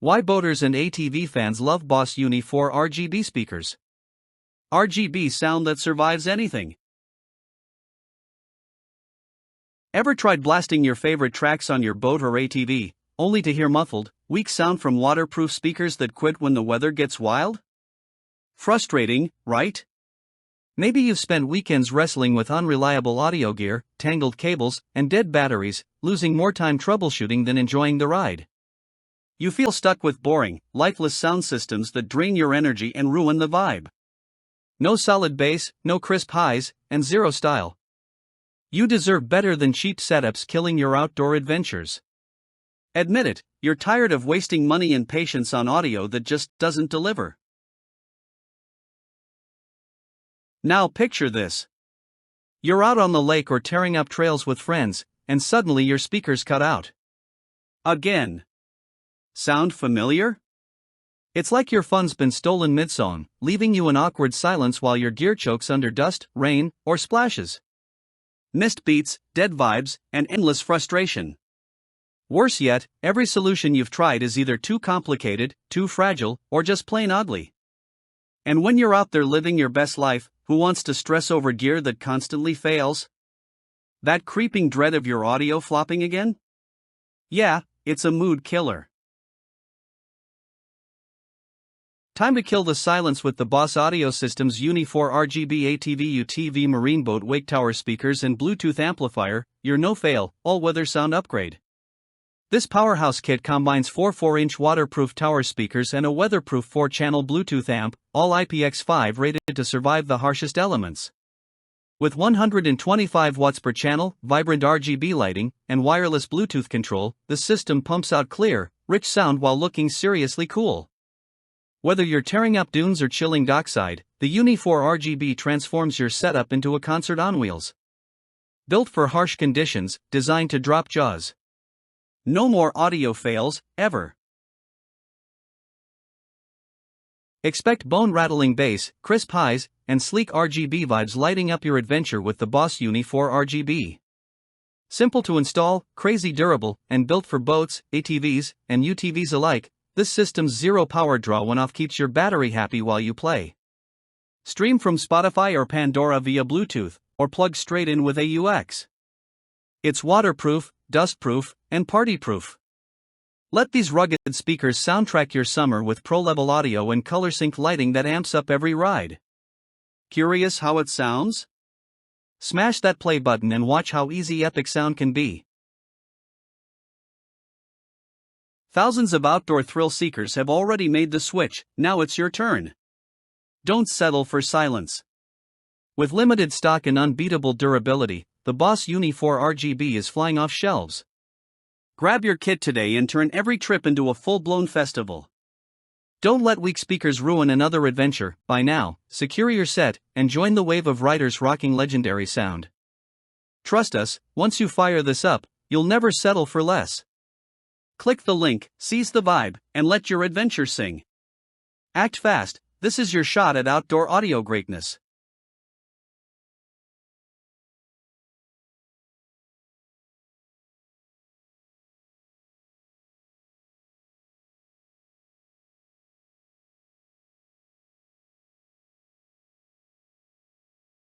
Why boaters and ATV fans love Boss UNI4RGB speakers. RGB sound that survives anything. Ever tried blasting your favorite tracks on your boat or ATV, only to hear muffled, weak sound from waterproof speakers that quit when the weather gets wild? Frustrating, right? Maybe you've spent weekends wrestling with unreliable audio gear, tangled cables, and dead batteries, losing more time troubleshooting than enjoying the ride. You feel stuck with boring, lifeless sound systems that drain your energy and ruin the vibe. No solid bass, no crisp highs, and zero style. You deserve better than cheap setups killing your outdoor adventures. Admit it, you're tired of wasting money and patience on audio that just doesn't deliver. Now picture this. You're out on the lake or tearing up trails with friends, and suddenly your speakers cut out. Again. Sound familiar? It's like your fun's been stolen mid-song, leaving you in awkward silence while your gear chokes under dust, rain, or splashes. Missed beats, dead vibes, and endless frustration. Worse yet, every solution you've tried is either too complicated, too fragile, or just plain ugly. And when you're out there living your best life, who wants to stress over gear that constantly fails? That creeping dread of your audio flopping again? Yeah, it's a mood killer. Time to kill the silence with the Boss Audio Systems UNI4RGB ATV UTV Marine Boat Wake Tower speakers and Bluetooth amplifier, your no-fail, all-weather sound upgrade. This powerhouse kit combines 4 4-inch waterproof tower speakers and a weatherproof 4-channel Bluetooth amp, all IPX5 rated to survive the harshest elements. With 125 watts per channel, vibrant RGB lighting, and wireless Bluetooth control, the system pumps out clear, rich sound while looking seriously cool. Whether you're tearing up dunes or chilling dockside, the UNI4RGB transforms your setup into a concert on wheels. Built for harsh conditions, designed to drop jaws. No more audio fails, ever. Expect bone-rattling bass, crisp highs, and sleek RGB vibes lighting up your adventure with the Boss UNI4RGB. Simple to install, crazy durable, and built for boats, ATVs, and UTVs alike, this system's zero power draw one-off keeps your battery happy while you play. Stream from Spotify or Pandora via Bluetooth, or plug straight in with AUX. It's waterproof, dustproof, and partyproof. Let these rugged speakers soundtrack your summer with pro-level audio and color-sync lighting that amps up every ride. Curious how it sounds? Smash that play button and watch how easy epic sound can be. Thousands of outdoor thrill seekers have already made the switch, now it's your turn. Don't settle for silence. With limited stock and unbeatable durability, the Boss UNI4RGB is flying off shelves. Grab your kit today and turn every trip into a full-blown festival. Don't let weak speakers ruin another adventure. By now, secure your set and join the wave of riders rocking legendary sound. Trust us, once you fire this up, you'll never settle for less. Click the link, seize the vibe, and let your adventure sing. Act fast, this is your shot at outdoor audio greatness.